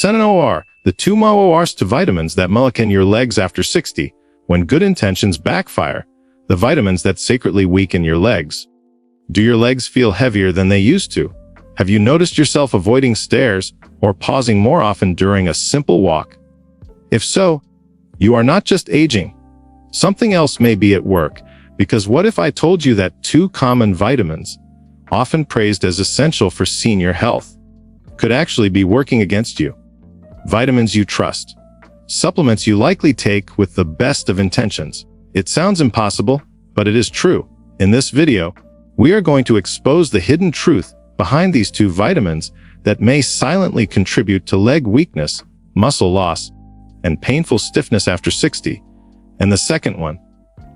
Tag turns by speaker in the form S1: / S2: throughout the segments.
S1: SNOR, the two most vitamins that mulligan your legs after 60, when good intentions backfire, the vitamins that secretly weaken your legs. Do your legs feel heavier than they used to? Have you noticed yourself avoiding stairs or pausing more often during a simple walk? If so, you are not just aging. Something else may be at work, because what if I told you that two common vitamins, often praised as essential for senior health, could actually be working against you? Vitamins you trust. Supplements you likely take with the best of intentions. It sounds impossible, but it is true. In this video, we are going to expose the hidden truth behind these two vitamins that may silently contribute to leg weakness, muscle loss, and painful stiffness after 60. And the second one,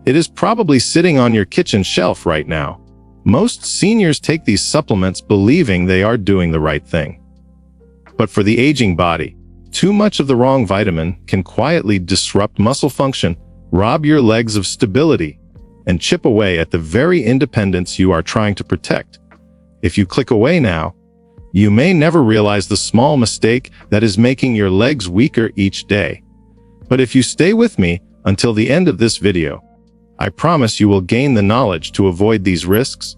S1: it is probably sitting on your kitchen shelf right now. Most seniors take these supplements believing they are doing the right thing. But for the aging body, too much of the wrong vitamin can quietly disrupt muscle function, rob your legs of stability, and chip away at the very independence you are trying to protect. If you click away now, you may never realize the small mistake that is making your legs weaker each day. But if you stay with me until the end of this video, I promise you will gain the knowledge to avoid these risks.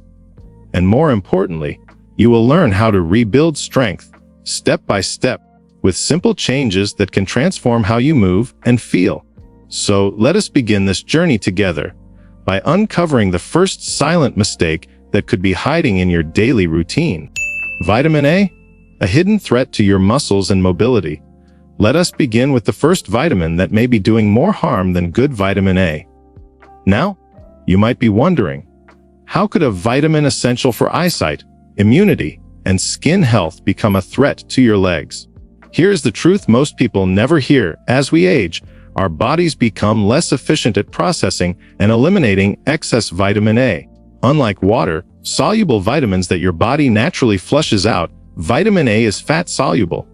S1: And more importantly, you will learn how to rebuild strength, step by step, with simple changes that can transform how you move and feel. So let us begin this journey together by uncovering the first silent mistake that could be hiding in your daily routine. Vitamin A, a hidden threat to your muscles and mobility. Let us begin with the first vitamin that may be doing more harm than good vitamin A. Now, you might be wondering, how could a vitamin essential for eyesight, immunity, and skin health become a threat to your legs? Here's the truth most people never hear. As we age, our bodies become less efficient at processing and eliminating excess vitamin A. Unlike water, soluble vitamins that your body naturally flushes out, vitamin A is fat-soluble,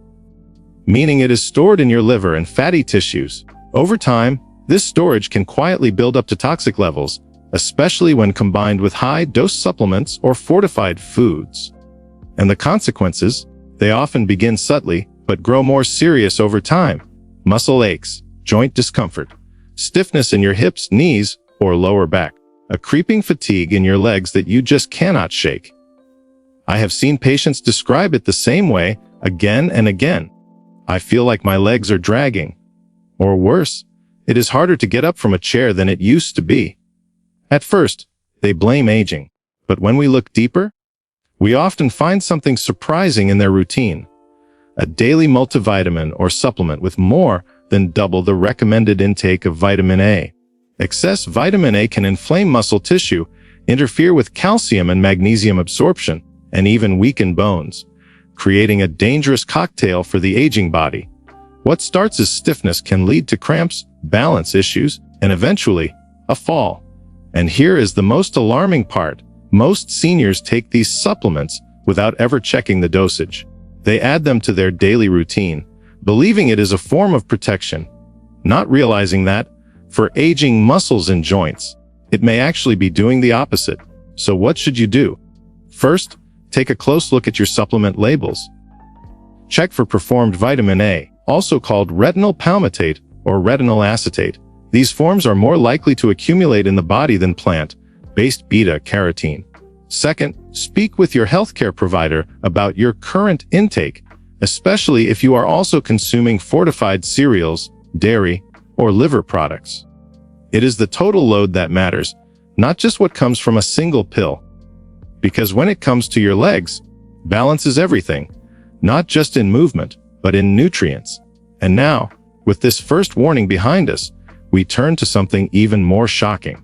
S1: meaning it is stored in your liver and fatty tissues. Over time, this storage can quietly build up to toxic levels, especially when combined with high-dose supplements or fortified foods. And the consequences? They often begin subtly, but grow more serious over time. Muscle aches, joint discomfort, stiffness in your hips, knees, or lower back, a creeping fatigue in your legs that you just cannot shake. I have seen patients describe it the same way again and again. I feel like my legs are dragging. Or worse, it is harder to get up from a chair than it used to be. At first, they blame aging, but when we look deeper, we often find something surprising in their routine. A daily multivitamin or supplement with more than double the recommended intake of vitamin A. Excess vitamin A can inflame muscle tissue, interfere with calcium and magnesium absorption, and even weaken bones, creating a dangerous cocktail for the aging body. What starts as stiffness can lead to cramps, balance issues, and eventually, a fall. And here is the most alarming part. Most seniors take these supplements without ever checking the dosage. They add them to their daily routine, believing it is a form of protection, not realizing that, for aging muscles and joints, it may actually be doing the opposite. So what should you do? First, take a close look at your supplement labels. Check for performed vitamin A, also called retinol palmitate or retinol acetate. These forms are more likely to accumulate in the body than plant-based beta-carotene. Second, speak with your healthcare provider about your current intake, especially if you are also consuming fortified cereals, dairy, or liver products. It is the total load that matters, not just what comes from a single pill. Because when it comes to your legs, balance is everything, not just in movement, but in nutrients. And now, with this first warning behind us, we turn to something even more shocking.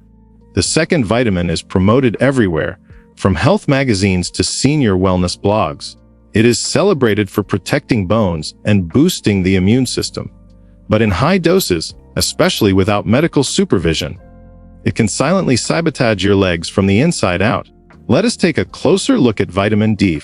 S1: The second vitamin is promoted everywhere, from health magazines to senior wellness blogs. It is celebrated for protecting bones and boosting the immune system. But in high doses, especially without medical supervision, it can silently sabotage your legs from the inside out. Let us take a closer look at vitamin D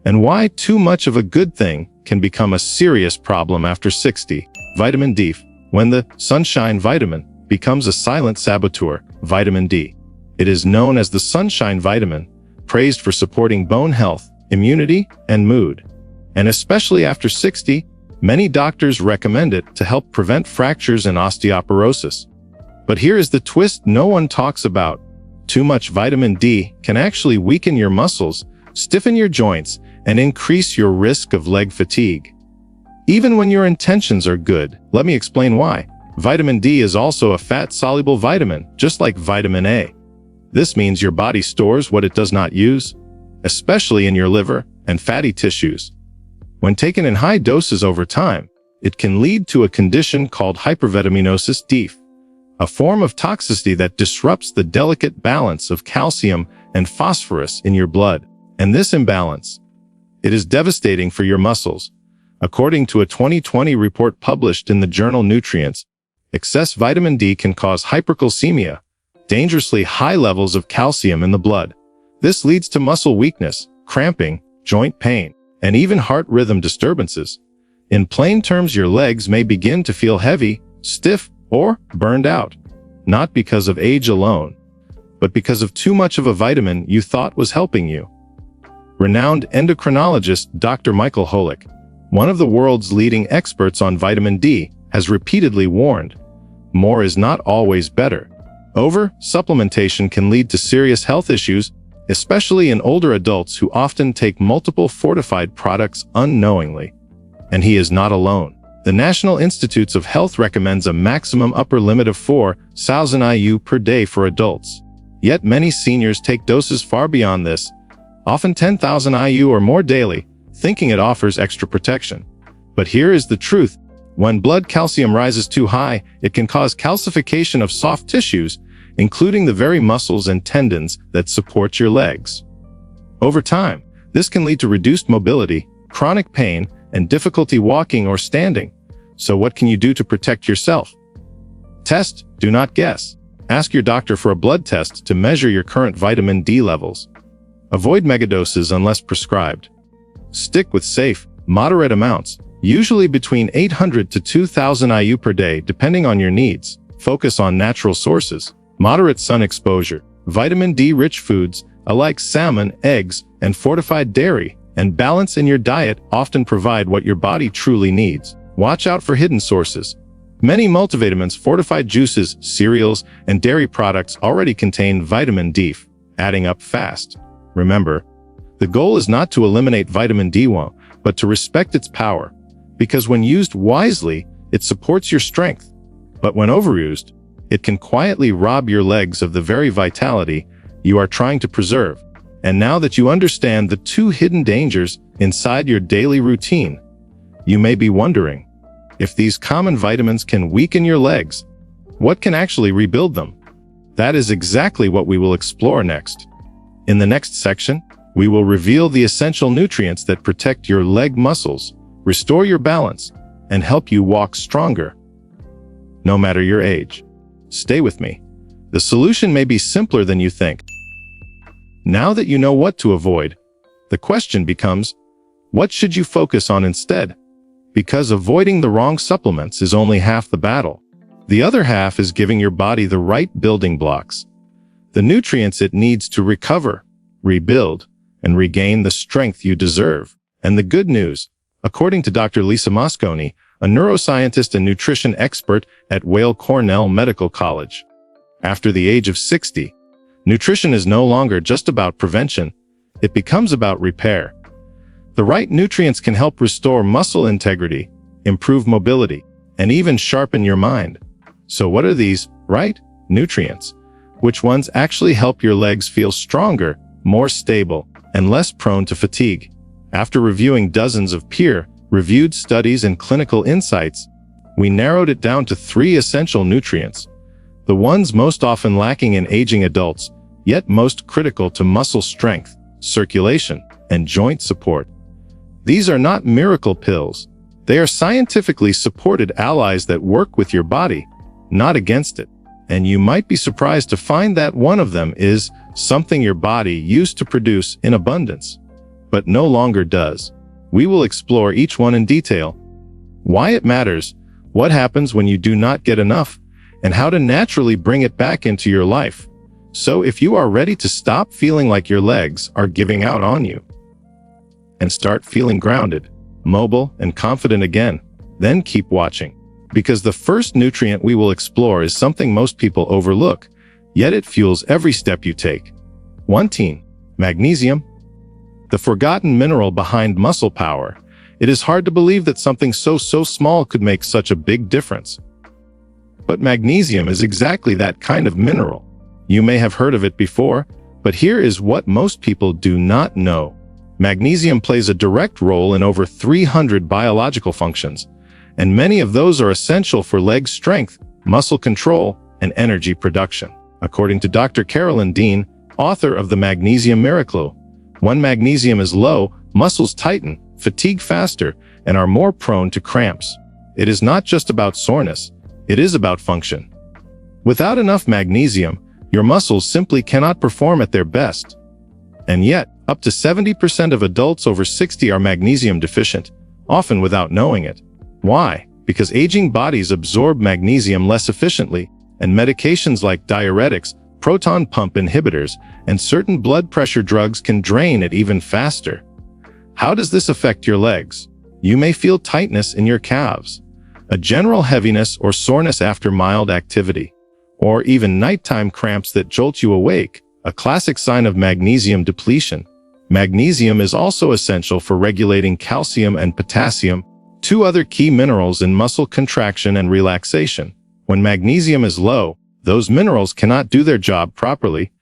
S1: and why too much of a good thing can become a serious problem after 60. Vitamin D. When the sunshine vitamin becomes a silent saboteur, vitamin D. It is known as the sunshine vitamin, praised for supporting bone health, immunity, and mood. And especially after 60, Many doctors recommend it to help prevent fractures and osteoporosis. But here is the twist no one talks about. Too much vitamin D can actually weaken your muscles, stiffen your joints, and increase your risk of leg fatigue. Even when your intentions are good, let me explain why. Vitamin D is also a fat-soluble vitamin, just like vitamin A. This means your body stores what it does not use, especially in your liver and fatty tissues. When taken in high doses over time, it can lead to a condition called hypervitaminosis (DIF), a form of toxicity that disrupts the delicate balance of calcium and phosphorus in your blood. And this imbalance, it is devastating for your muscles. According to a 2020 report published in the journal Nutrients, excess vitamin D can cause hypercalcemia, dangerously high levels of calcium in the blood. This leads to muscle weakness, cramping, joint pain, and even heart rhythm disturbances. In plain terms, your legs may begin to feel heavy, stiff, or burned out, not because of age alone, but because of too much of a vitamin you thought was helping you. Renowned endocrinologist Dr. Michael Holick, one of the world's leading experts on vitamin D, has repeatedly warned, more is not always better. Over-supplementation can lead to serious health issues, especially in older adults who often take multiple fortified products unknowingly. And he is not alone. The National Institutes of Health recommends a maximum upper limit of 4,000 IU per day for adults. Yet many seniors take doses far beyond this, often 10,000 IU or more daily, thinking it offers extra protection. But here is the truth. When blood calcium rises too high, it can cause calcification of soft tissues, including the very muscles and tendons that support your legs. Over time, this can lead to reduced mobility, chronic pain, and difficulty walking or standing. So what can you do to protect yourself? Test, do not guess. Ask your doctor for a blood test to measure your current vitamin D levels. Avoid megadoses unless prescribed. Stick with safe, moderate amounts, usually between 800 to 2,000 IU per day depending on your needs. Focus on natural sources, moderate sun exposure, vitamin D-rich foods, like salmon, eggs, and fortified dairy, and balance in your diet often provide what your body truly needs. Watch out for hidden sources. Many multivitamins, fortified juices, cereals, and dairy products already contain vitamin D, adding up fast. Remember, the goal is not to eliminate vitamin D1, but to respect its power, because when used wisely, it supports your strength. But when overused, it can quietly rob your legs of the very vitality you are trying to preserve. And now that you understand the two hidden dangers inside your daily routine, you may be wondering, if these common vitamins can weaken your legs, what can actually rebuild them? That is exactly what we will explore next. In the next section, we will reveal the essential nutrients that protect your leg muscles, restore your balance, and help you walk stronger, no matter your age. Stay with me. The solution may be simpler than you think. Now that you know what to avoid, the question becomes, what should you focus on instead? Because avoiding the wrong supplements is only half the battle. The other half is giving your body the right building blocks, the nutrients it needs to recover, rebuild, and regain the strength you deserve. And the good news, according to Dr. Lisa Mosconi, a neuroscientist and nutrition expert at Weill Cornell Medical College, after the age of 60, nutrition is no longer just about prevention, it becomes about repair. The right nutrients can help restore muscle integrity, improve mobility, and even sharpen your mind. So what are these right nutrients? Which ones actually help your legs feel stronger, more stable, and less prone to fatigue? After reviewing dozens of peer-reviewed studies and clinical insights, we narrowed it down to 3 essential nutrients, the ones most often lacking in aging adults, yet most critical to muscle strength, circulation, and joint support. These are not miracle pills. They are scientifically supported allies that work with your body, not against it. And you might be surprised to find that one of them is something your body used to produce in abundance, but no longer does. We will explore each one in detail, why it matters, what happens when you do not get enough, and how to naturally bring it back into your life. So if you are ready to stop feeling like your legs are giving out on you, and start feeling grounded, mobile, and confident again, Then keep watching, because the first nutrient we will explore is something most people overlook, yet it fuels every step you take. 1. Magnesium. The forgotten mineral behind muscle power. It is hard to believe that something so small could make such a big difference. But magnesium is exactly that kind of mineral. You may have heard of it before, but here is what most people do not know. Magnesium plays a direct role in over 300 biological functions, and many of those are essential for leg strength, muscle control, and energy production. According to Dr. Carolyn Dean, author of The Magnesium Miracle, when magnesium is low, muscles tighten, fatigue faster, and are more prone to cramps. It is not just about soreness, it is about function. Without enough magnesium, your muscles simply cannot perform at their best. And yet, up to 70% of adults over 60 are magnesium deficient, often without knowing it. Why? Because aging bodies absorb magnesium less efficiently, and medications like diuretics, proton pump inhibitors, and certain blood pressure drugs can drain it even faster. How does this affect your legs? You may feel tightness in your calves, a general heaviness or soreness after mild activity, or even nighttime cramps that jolt you awake, a classic sign of magnesium depletion. Magnesium is also essential for regulating calcium and potassium, two other key minerals in muscle contraction and relaxation. When magnesium is low, those minerals cannot do their job properly,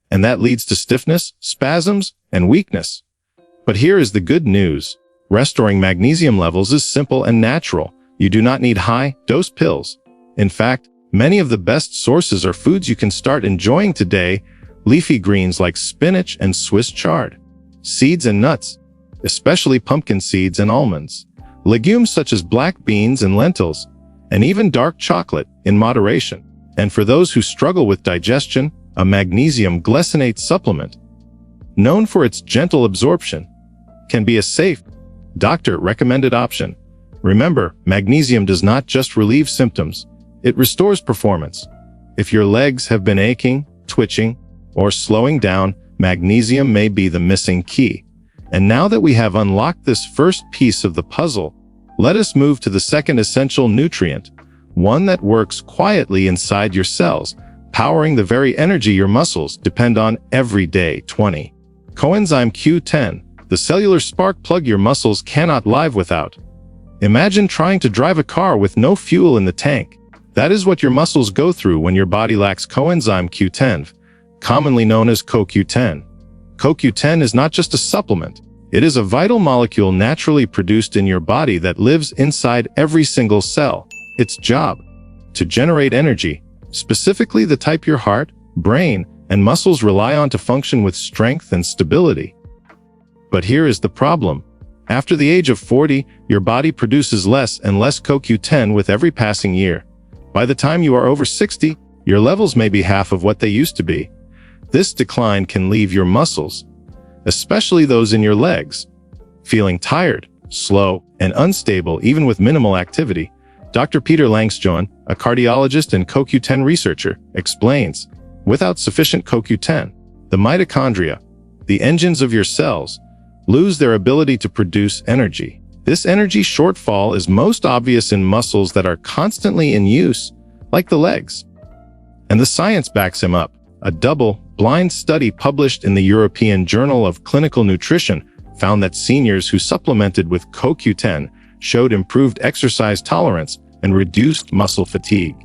S1: and that leads to stiffness, spasms, and weakness. But here is the good news. Restoring magnesium levels is simple and natural. You do not need high-dose pills. In fact, many of the best sources are foods you can start enjoying today: leafy greens like spinach and Swiss chard, seeds and nuts, especially pumpkin seeds and almonds, legumes such as black beans and lentils, and even dark chocolate in moderation. And for those who struggle with digestion, a magnesium glycinate supplement, known for its gentle absorption, can be a safe, doctor-recommended option. Remember, magnesium does not just relieve symptoms, it restores performance. If your legs have been aching, twitching, or slowing down, magnesium may be the missing key. And now that we have unlocked this first piece of the puzzle, let us move to the second essential nutrient, one that works quietly inside your cells, powering the very energy your muscles depend on every day. 20. Coenzyme Q10, the cellular spark plug your muscles cannot live without. Imagine trying to drive a car with no fuel in the tank. That is what your muscles go through when your body lacks coenzyme Q10, commonly known as CoQ10. CoQ10 is not just a supplement. It is a vital molecule naturally produced in your body that lives inside every single cell. Its job: to generate energy, specifically the type your heart, brain, and muscles rely on to function with strength and stability. But here is the problem. After the age of 40, your body produces less and less CoQ10 with every passing year. By the time you are over 60, your levels may be half of what they used to be. This decline can leave your muscles, especially those in your legs, feeling tired, slow, and unstable even with minimal activity. Dr. Peter Langstjoen, a cardiologist and CoQ10 researcher, explains, without sufficient CoQ10, the mitochondria, the engines of your cells, lose their ability to produce energy. This energy shortfall is most obvious in muscles that are constantly in use, like the legs. And the science backs him up. A double-blind study published in the European Journal of Clinical Nutrition found that seniors who supplemented with CoQ10 showed improved exercise tolerance and reduced muscle fatigue,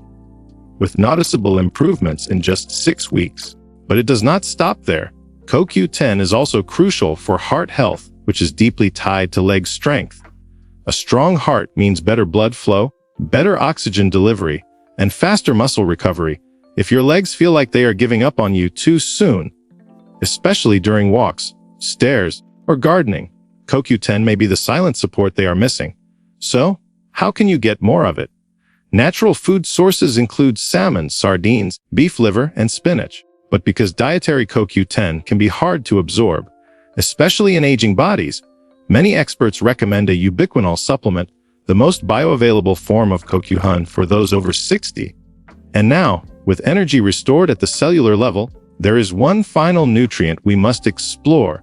S1: with noticeable improvements in just 6 weeks. But it does not stop there. CoQ10 is also crucial for heart health, which is deeply tied to leg strength. A strong heart means better blood flow, better oxygen delivery, and faster muscle recovery. If your legs feel like they are giving up on you too soon, especially during walks, stairs, or gardening, CoQ10 may be the silent support they are missing. So, how can you get more of it? Natural food sources include salmon, sardines, beef liver, and spinach. But because dietary CoQ10 can be hard to absorb, especially in aging bodies, many experts recommend a ubiquinol supplement, the most bioavailable form of CoQ10 for those over 60. And now, with energy restored at the cellular level, there is one final nutrient we must explore,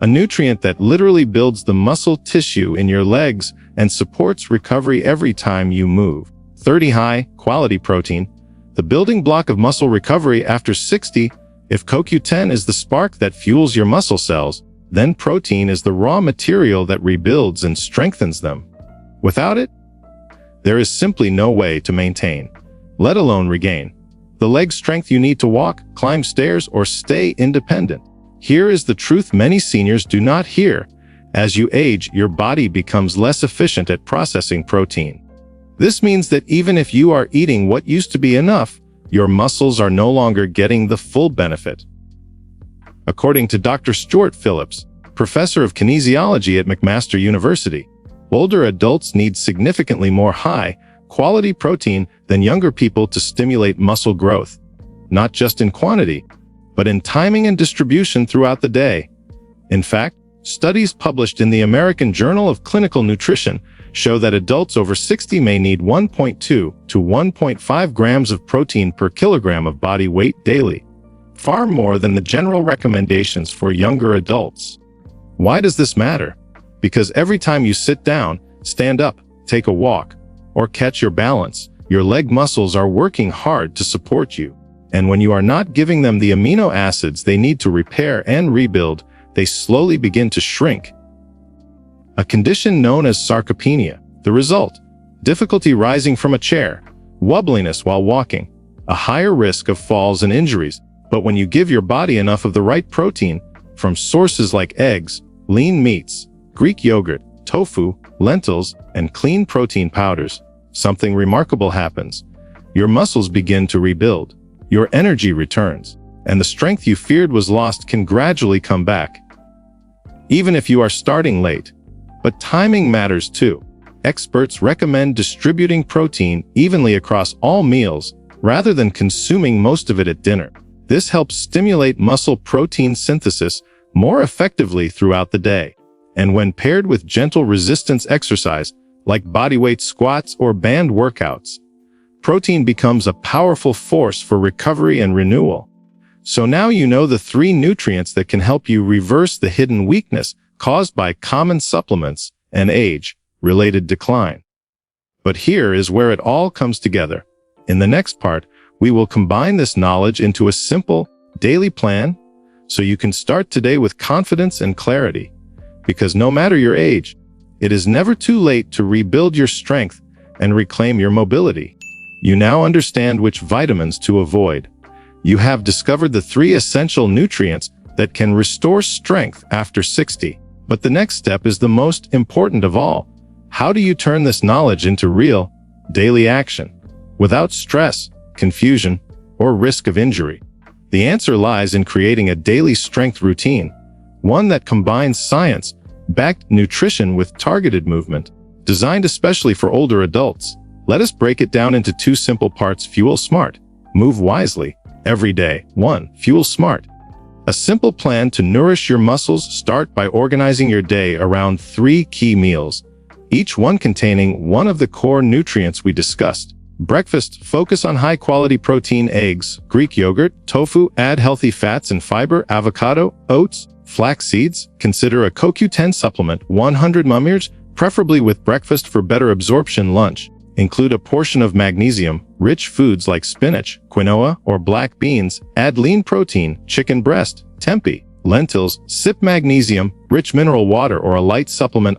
S1: a nutrient that literally builds the muscle tissue in your legs and supports recovery every time you move. 30. High-quality protein, the building block of muscle recovery after 60. If CoQ10 is the spark that fuels your muscle cells, then protein is the raw material that rebuilds and strengthens them. Without it, there is simply no way to maintain, let alone regain, the leg strength you need to walk, climb stairs, or stay independent. Here is the truth many seniors do not hear. As you age, your body becomes less efficient at processing protein. This means that even if you are eating what used to be enough, your muscles are no longer getting the full benefit. According to Dr. Stuart Phillips, professor of kinesiology at McMaster University, older adults need significantly more high-quality protein than younger people to stimulate muscle growth, not just in quantity, but in timing and distribution throughout the day. In fact, studies published in the American Journal of Clinical Nutrition show that adults over 60 may need 1.2 to 1.5 grams of protein per kilogram of body weight daily, far more than the general recommendations for younger adults. Why does this matter? Because every time you sit down, stand up, take a walk, or catch your balance, your leg muscles are working hard to support you. And when you are not giving them the amino acids they need to repair and rebuild, they slowly begin to shrink. A condition known as sarcopenia. The result: difficulty rising from a chair, wobbliness while walking, a higher risk of falls and injuries. But when you give your body enough of the right protein from sources like eggs, lean meats, Greek yogurt, tofu, lentils, and clean protein powders, something remarkable happens. Your muscles begin to rebuild, your energy returns, and the strength you feared was lost can gradually come back. Even if you are starting late. But timing matters too. Experts recommend distributing protein evenly across all meals rather than consuming most of it at dinner. This helps stimulate muscle protein synthesis more effectively throughout the day. And when paired with gentle resistance exercise, like bodyweight squats or band workouts, protein becomes a powerful force for recovery and renewal. So now you know the 3 nutrients that can help you reverse the hidden weakness caused by common supplements and age-related decline. But here is where it all comes together. In the next part, we will combine this knowledge into a simple, daily plan so you can start today with confidence and clarity. Because no matter your age, it is never too late to rebuild your strength and reclaim your mobility. You now understand which vitamins to avoid. You have discovered the 3 essential nutrients that can restore strength after 60. But the next step is the most important of all. How do you turn this knowledge into real, daily action, without stress, confusion, or risk of injury? The answer lies in creating a daily strength routine, one that combines science-backed nutrition with targeted movement, designed especially for older adults. Let us break it down into 2 simple parts. Fuel smart. Move wisely. Every day. 1. Fuel smart. A simple plan to nourish your muscles. Start by organizing your day around 3 key meals, each one containing one of the core nutrients we discussed. Breakfast. Focus on high-quality protein: eggs, Greek yogurt, tofu. Add healthy fats and fiber: avocado, oats, flax seeds. Consider a CoQ10 supplement: 100 mg, preferably with breakfast for better absorption. Lunch. Include a portion of magnesium-rich foods like spinach, quinoa, or black beans. Add lean protein: chicken breast, tempeh, lentils. Sip magnesium-rich mineral water or a light supplement.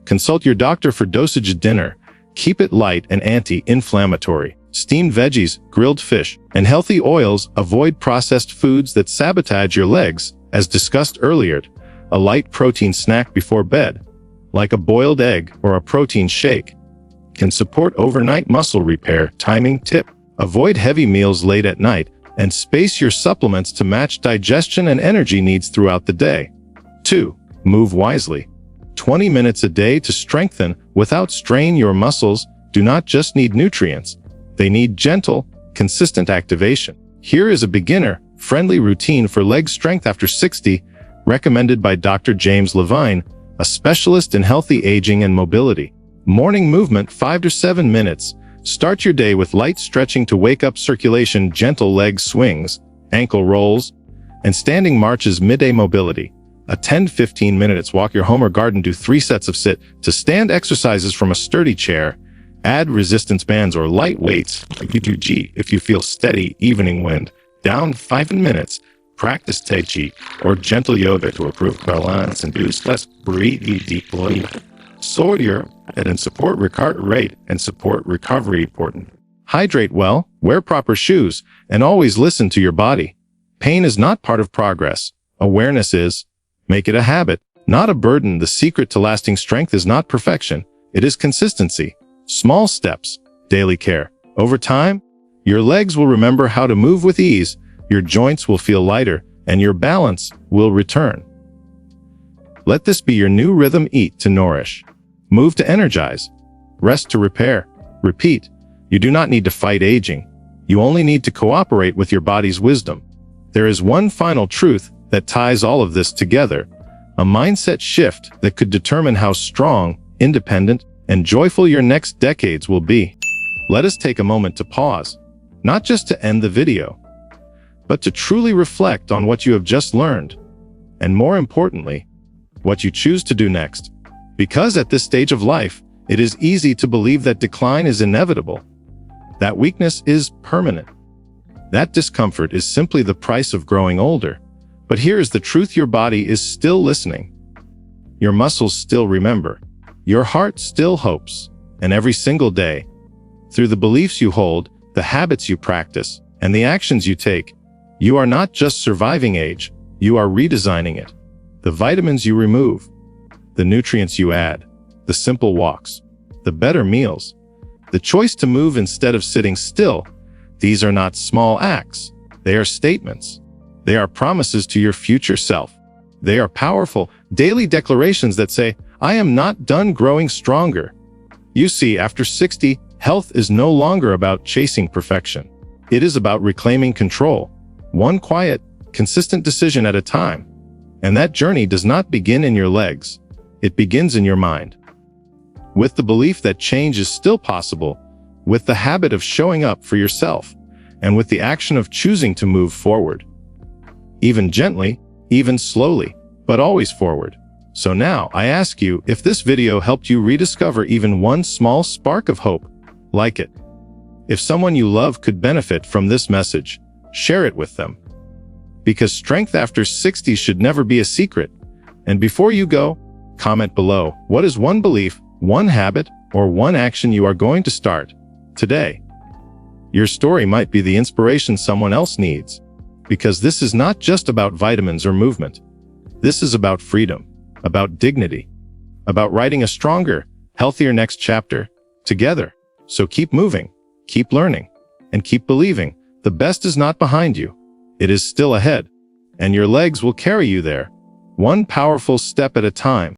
S1: Consult your doctor for dosage. Dinner. Keep it light and anti-inflammatory. Steamed veggies, grilled fish, and healthy oils. Avoid processed foods that sabotage your legs, as discussed earlier. A light protein snack before bed, like a boiled egg or a protein shake, can support overnight muscle repair. Timing tip: avoid heavy meals late at night and space your supplements to match digestion and energy needs throughout the day. 2. Move wisely. 20 minutes a day to strengthen without strain. Your muscles do not just need nutrients, they need gentle, consistent activation. Here is a beginner-friendly routine for leg strength after 60, recommended by Dr. James Levine, a specialist in healthy aging and mobility. Morning movement: 5 to 7 minutes. Start your day with light stretching to wake up circulation, gentle leg swings, ankle rolls, and standing marches. Midday mobility: a 10-15 minutes walk your home or garden. Do 3 sets of sit to stand exercises from a sturdy chair. Add resistance bands or light weights like UG if you feel steady evening wind. Down 5 minutes. Practice Tai Chi or gentle yoga to improve balance and boost less breathing deeply. Slow your and support recovery rate and support recovery important. Hydrate well, wear proper shoes, and always listen to your body. Pain is not part of progress. Awareness is. Make it a habit, not a burden. The secret to lasting strength is not perfection. It is consistency. Small steps, daily care. Over time, your legs will remember how to move with ease, your joints will feel lighter, and your balance will return. Let this be your new rhythm. Eat to nourish. Move to energize. Rest to repair. Repeat. You do not need to fight aging. You only need to cooperate with your body's wisdom. There is one final truth that ties all of this together, a mindset shift that could determine how strong, independent, and joyful your next decades will be. Let us take a moment to pause, not just to end the video, but to truly reflect on what you have just learned, and more importantly, what you choose to do next. Because at this stage of life, it is easy to believe that decline is inevitable, that weakness is permanent, that discomfort is simply the price of growing older. But here is the truth: your body is still listening. Your muscles still remember. Your heart still hopes. And every single day, through the beliefs you hold, the habits you practice, and the actions you take, you are not just surviving age, you are redesigning it. The vitamins you remove, the nutrients you add, the simple walks, the better meals, the choice to move instead of sitting still, these are not small acts. They are statements. They are promises to your future self. They are powerful, daily declarations that say, I am not done growing stronger. You see, after 60, health is no longer about chasing perfection. It is about reclaiming control, one quiet, consistent decision at a time. And that journey does not begin in your legs. It begins in your mind. With the belief that change is still possible, with the habit of showing up for yourself, and with the action of choosing to move forward. Even gently, even slowly, but always forward. So now, I ask you, if this video helped you rediscover even one small spark of hope, like it. If someone you love could benefit from this message, share it with them. Because strength after 60 should never be a secret. And before you go, comment below, what is one belief, one habit, or one action you are going to start today? Your story might be the inspiration someone else needs. Because this is not just about vitamins or movement. This is about freedom, about dignity, about writing a stronger, healthier next chapter together. So keep moving, keep learning, and keep believing. The best is not behind you. It is still ahead, and your legs will carry you there, one powerful step at a time.